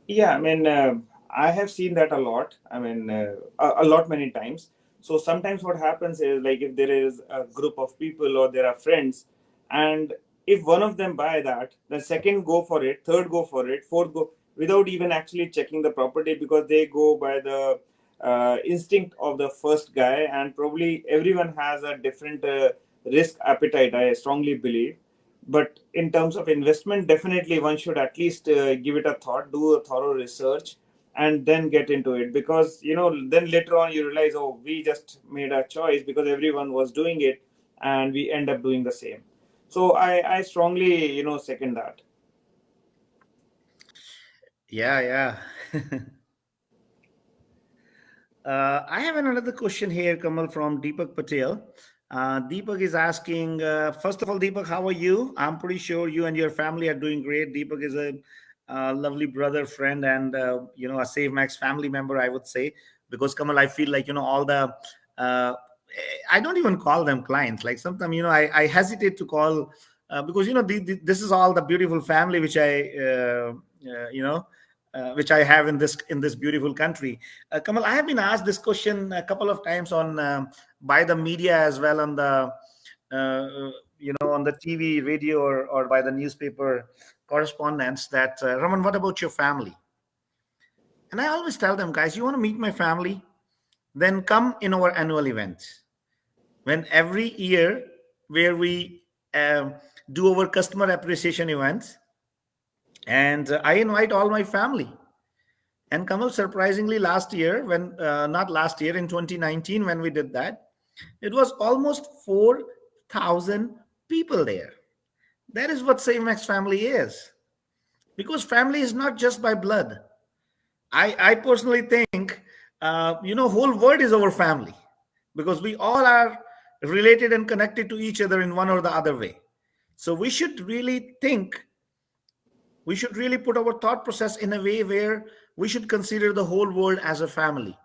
Yeah, I mean, I have seen that a lot. I mean, a lot many times. So sometimes what happens is like if there is a group of people or there are friends, and if one of them buy that, the second go for it, third go for it, fourth go without even actually checking the property because they go by the instinct of the first guy, and probably everyone has a different risk appetite. I strongly believe, but in terms of investment, definitely one should at least give it a thought, do a thorough research, and then get into it, because then later on you realize, oh, we just made a choice because everyone was doing it and we end up doing the same. So I strongly second that. Yeah, yeah. I have another question here, Kamal, from Deepak Patel. Deepak is asking, first of all, Deepak, how are you? I'm pretty sure you and your family are doing great. Deepak is a lovely brother, friend, and a Save Max family member, I would say. Because Kamal, I feel like all the uh, I don't even call them clients. Like sometimes I hesitate to call because this is all the beautiful family which which I have in this beautiful country. Kamal, I have been asked this question a couple of times on by the media as well on the on the TV, radio, or by the newspaper correspondents that Raman, what about your family? And I always tell them, guys, you want to meet my family? Then come in our annual event. When every year where we do our customer appreciation events, and I invite all my family. And Kamal, surprisingly, last year, when not last year, in 2019, when we did that, it was almost 4,000 people there. That is what Same Max family is. Because family is not just by blood. I personally think, whole world is our family because we all are related and connected to each other in one or the other way. So we should really put our thought process in a way where we should consider the whole world as a family.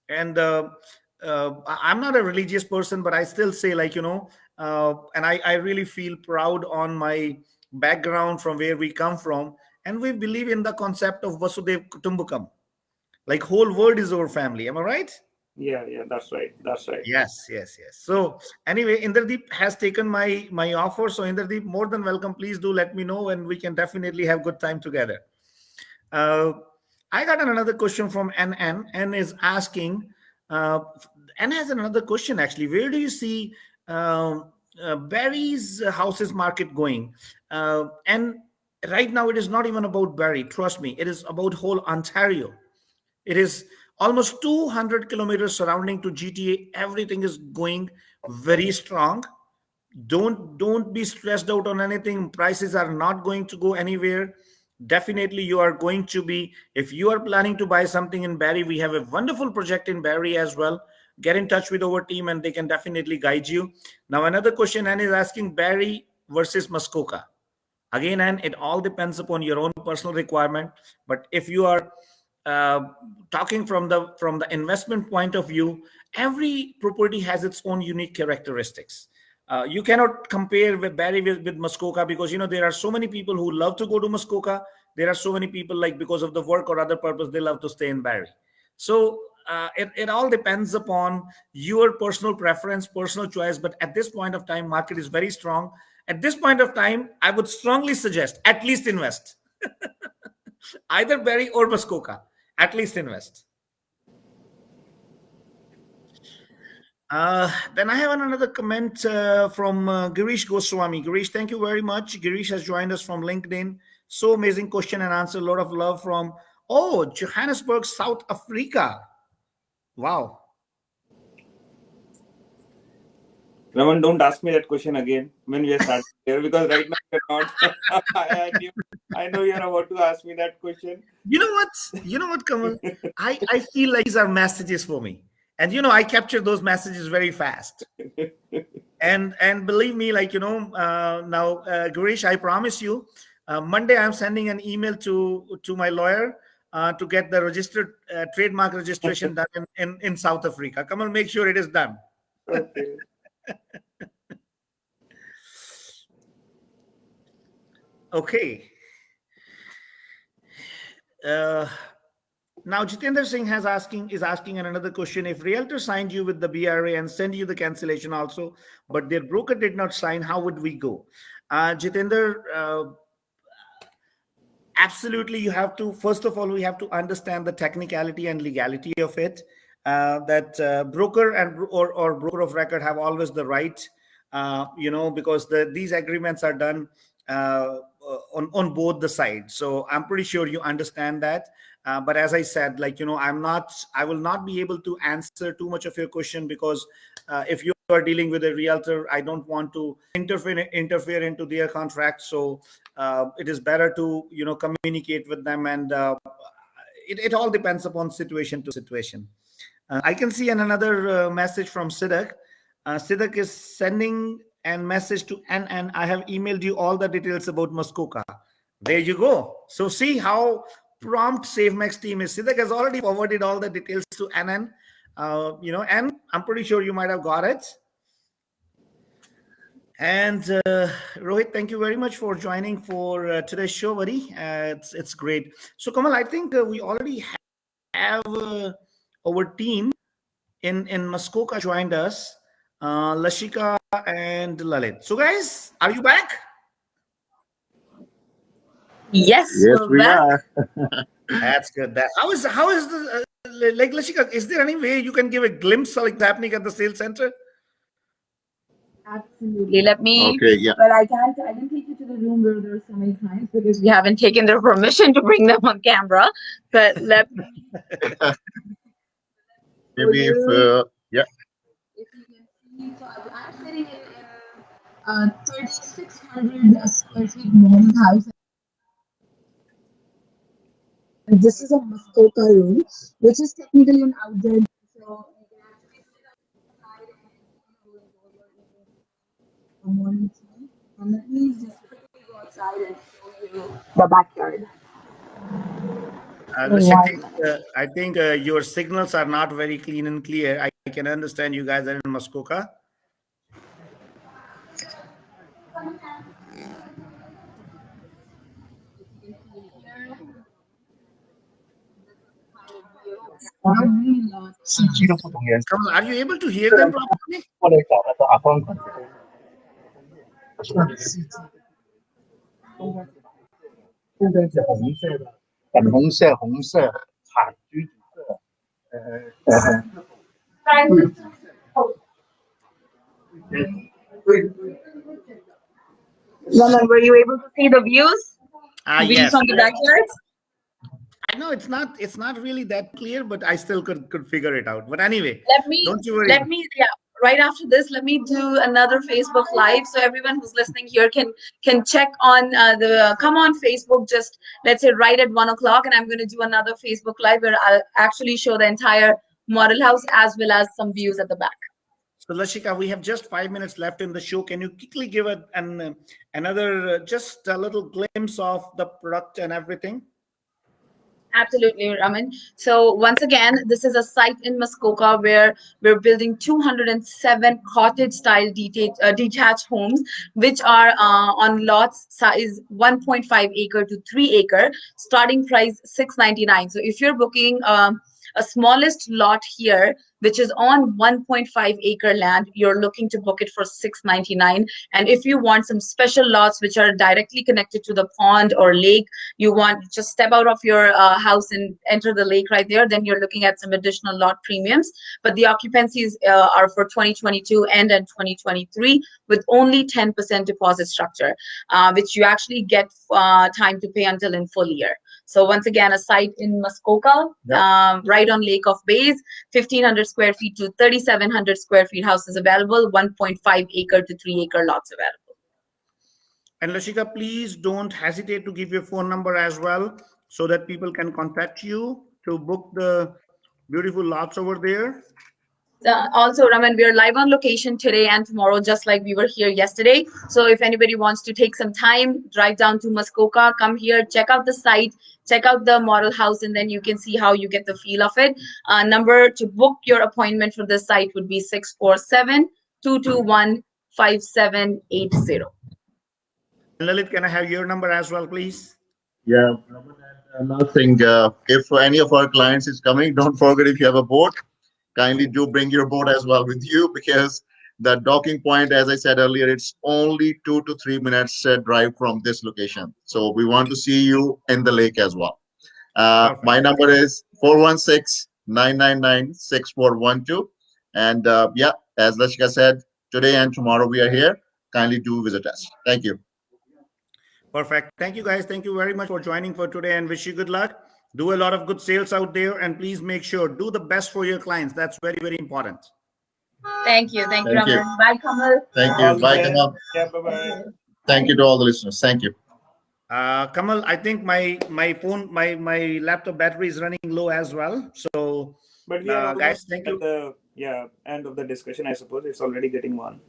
And I'm not a religious person, but I still say, like, and I really feel proud on my background from where we come from. And we believe in the concept of Vasudev Kutumbakam, like whole world is our family. Am I right? Yeah, that's right, that's right. Yes, yes, yes. So anyway, Inderdeep has taken my offer. So Inderdeep, more than welcome. Please do let me know, and we can definitely have good time together. Uh, I got another question from NN. N is asking, uh, N has another question actually. Where do you see Barry's houses market going? And right now, it is not even about Barry. Trust me, it is about whole Ontario. It is almost 200 kilometers surrounding to GTA. Everything is going very strong. Don't be stressed out on anything. Prices are not going to go anywhere. Definitely you are going to be, if you are planning to buy something in Barrie, we have a wonderful project in Barrie as well. Get in touch with our team and they can definitely guide you. Now another question Anne is asking, Barrie versus Muskoka. Again, and it all depends upon your own personal requirement. But if you are uh, talking from the investment point of view, every property has its own unique characteristics. You cannot compare with Barrie with Muskoka because there are so many people who love to go to Muskoka. There are so many people, like, because of the work or other purpose, they love to stay in Barrie. So it all depends upon your personal preference, personal choice. But at this point of time, market is very strong. At this point of time, I would strongly suggest at least invest. Either Barrie or Muskoka. At least invest. Then I have another comment from Girish Goswami. Girish, thank you very much. Girish has joined us from LinkedIn. So amazing question and answer. A lot of love from, Johannesburg, South Africa. Wow. Raman, don't ask me that question again when we are starting here, because right now you're not. I know you're about to ask me that question. You know what? You know what, Kamal? I feel like these are messages for me. And I capture those messages very fast. And believe me, like now, Girish, I promise you, Monday I'm sending an email to my lawyer to get the registered trademark registration done in South Africa. Come on, make sure it is done. Okay. Okay. Now Jitendra Singh is asking another question. If realtor signed you with the BRA and send you the cancellation also, but their broker did not sign, how would we go? Jitendra, absolutely, you have to, first of all, we have to understand the technicality and legality of it. That broker or broker of record have always the right, because these agreements are done on both the sides. So I'm pretty sure you understand that. But as I said, I will not be able to answer too much of your question, because if you are dealing with a realtor, I don't want to interfere into their contract. So it is better to communicate with them, and it all depends upon situation to situation. I can see another message from Siddharth. Siddharth is sending a message to and I have emailed you all the details about Muskoka. There you go. So see how prompt SafeMax team is. Siddharth has already forwarded all the details to NN. And I'm pretty sure you might have got it. And Rohit, thank you very much for joining for today's show, buddy. It's great. So Kamal, I think we already have our team in Muskoka joined us, Lashika and Lalit. So guys, are you back? Yes, Yes, we're we back. are. That's good. That how is the like Lashika? Is there any way you can give a glimpse of what's happening at the sales center? Absolutely. Let me. Okay, yeah. But I can't. I didn't take you to the room where there are so many clients because we haven't taken their permission to bring them on camera. But let me. Maybe if yeah. If you can see, so I'm sitting in a 3,600 square feet modern house. And this is a Muskoka room, which is technically an outdoor. So you can actually sit outside and enjoy your evening or morning tea. And let me just quickly go outside and show you the backyard. In Lashik, 1 minute. I think your signals are not very clean and clear. I can understand you guys are in Muskoka. Kamal, are you able to hear them properly? Raman, were you able to see the views? Views Yes. from the backyard? I know it's not really that clear, but I still could figure it out. But anyway, Let me, don't you worry. yeah, right after this, let me do another Facebook Live. So everyone who's listening here can check on come on Facebook, just let's say right at 1 o'clock. And I'm going to do another Facebook Live where I'll actually show the entire model house as well as some views at the back. So Lashika, we have just 5 minutes left in the show. Can you quickly give another just a little glimpse of the product and everything? Absolutely, Raman. So once again, this is a site in Muskoka where we're building 207 cottage-style detached homes, which are on lots size 1.5 acre to 3 acre, starting price 699. So if you're booking a smallest lot here, which is on 1.5 acre land, you're looking to book it for 699. And if you want some special lots which are directly connected to the pond or lake, you want just step out of your house and enter the lake right there, then you're looking at some additional lot premiums. But the occupancies are for 2022 and 2023 with only 10% deposit structure, which you actually get time to pay until in full year. So once again, a site in Muskoka, right on Lake of Bays, 1,500 square feet to 3,700 square feet houses available, 1.5 acre to 3 acre lots available. And Lashika, please don't hesitate to give your phone number as well, so that people can contact you to book the beautiful lots over there. Also, Raman, we are live on location today and tomorrow, just like we were here yesterday. So if anybody wants to take some time, drive down to Muskoka, come here, check out the site, check out the model house, and then you can see how you get the feel of it. Number to book your appointment for this site would be 647-221-5780. Lalit, can I have your number as well, please? Yeah, another thing, if any of our clients is coming, don't forget if you have a boat, kindly do bring your boat as well with you because the docking point, as I said earlier, it's only 2 to 3 minutes drive from this location. So we want to see you in the lake as well. Perfect. My number is 416-999-6412. And yeah, as Lashika said, today and tomorrow we are here. Kindly do visit us. Thank you. Perfect. Thank you, guys. Thank you very much for joining for today and wish you good luck. Do a lot of good sales out there and please make sure do the best for your clients. That's very, very important. Thank you. Thank you, Thank you. Raman. Bye, Kamal. Thank you. All the Bye, best. Kamal. Yeah, bye-bye. Thank you to all the listeners. Thank you. Kamal, I think my phone, my laptop battery is running low as well. So, But we are guys, almost thank at you. the end of the discussion, I suppose. It's already getting on.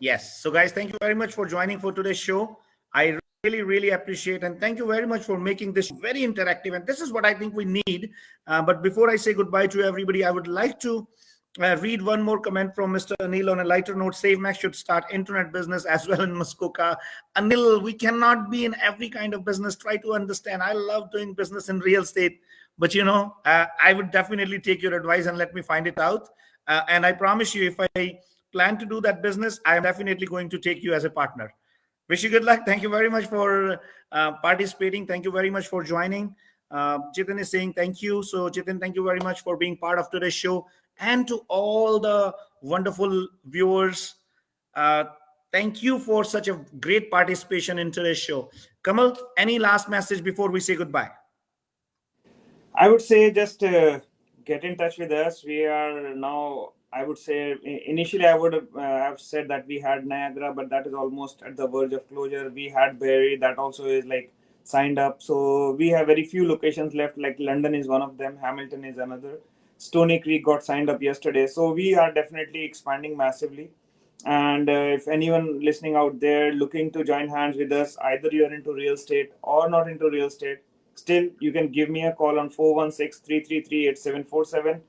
Yes. So, guys, thank you very much for joining for today's show. I really, really appreciate and thank you very much for making this very interactive. And this is what I think we need. But before I say goodbye to everybody, I would like to read one more comment from Mr. Anil on a lighter note. SaveMax should start internet business as well in Muskoka. Anil, we cannot be in every kind of business. Try to understand. I love doing business in real estate, but I would definitely take your advice and let me find it out. And I promise you, if I plan to do that business, I am definitely going to take you as a partner. Wish you good luck. Thank you very much for participating. Thank you very much for joining. Jitin is saying thank you. So, Jitin, thank you very much for being part of today's show. And to all the wonderful viewers, thank you for such a great participation in today's show. Kamal, any last message before we say goodbye? I would say just get in touch with us. We are now, I would say, initially I would have said that we had Niagara, but that is almost at the verge of closure. We had Barrie, that also is like signed up. So we have very few locations left, like London is one of them, Hamilton is another. Stony Creek got signed up yesterday. So we are definitely expanding massively. And if anyone listening out there looking to join hands with us, either you are into real estate or not into real estate, still you can give me a call on 416-333-8747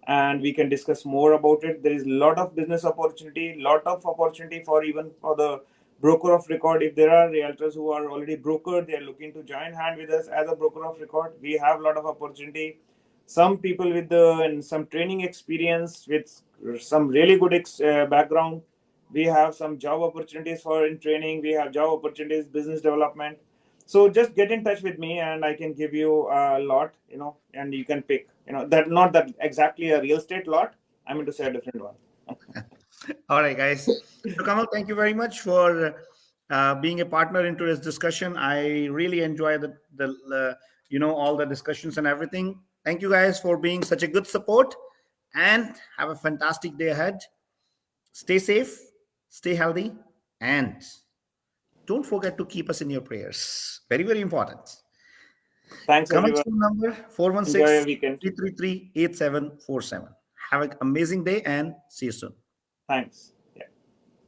and we can discuss more about it. There is a lot of business opportunity, lot of opportunity for even for the broker of record. If there are realtors who are already brokered, they are looking to join hand with us as a broker of record, we have a lot of opportunity. Some people with some training experience, with some really good background. We have some job opportunities for in training. We have job opportunities, business development. So just get in touch with me and I can give you a lot, and you can pick, that not that exactly a real estate lot. I'm going to say a different one. All right, guys. So, Kamal, thank you very much for being a partner in today's discussion. I really enjoy all the discussions and everything. Thank you guys for being such a good support and have a fantastic day ahead. Stay safe, stay healthy, and don't forget to keep us in your prayers. Very, very important. Thanks, Kamal's everyone. phone number Enjoy your weekend. 416-333-8747. Have an amazing day and see you soon. Thanks.